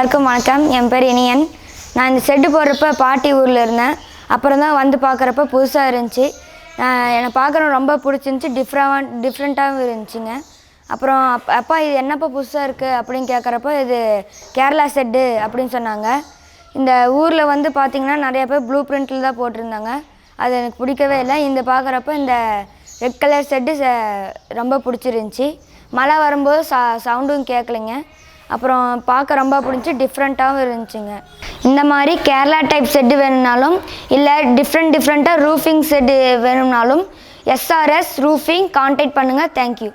எல்லாருக்கும் வணக்கம். என் பேர் இனியன். நான் இந்த செட்டு போடுறப்ப பாட்டி ஊரில் இருந்தேன். அப்புறம் தான் வந்து பார்க்குறப்ப புதுசாக இருந்துச்சு. என்னை பார்க்குற ரொம்ப பிடிச்சிருந்துச்சி. டிஃப்ரெண்ட்டாகவும் இருந்துச்சுங்க. அப்புறம் அப்பா இது என்னப்பா புதுசாக இருக்குது அப்படின்னு கேட்குறப்ப இது கேரளா செட்டு அப்படின்னு சொன்னாங்க. இந்த ஊரில் வந்து பார்த்திங்கன்னா நிறைய பேர் ப்ளூ பிரிண்டில் தான் போட்டிருந்தாங்க. அது எனக்கு பிடிக்கவே இல்லை. இந்த பார்க்குறப்ப இந்த ரெட் கலர் செட்டு ரொம்ப பிடிச்சிருந்துச்சி. மழை வரும்போது சவுண்டும் கேட்கலைங்க. அப்புறம் பார்க்க ரொம்ப பிடிச்சி டிஃப்ரெண்ட்டாகவும் இருந்துச்சுங்க. இந்த மாதிரி கேரளா டைப் செட்டு வேணும்னாலும் இல்லை டிஃப்ரெண்ட்டாக ரூஃபிங் செட்டு வேணும்னாலும் SRS ரூஃபிங் கான்டாக்ட் பண்ணுங்கள். தேங்க்யூ.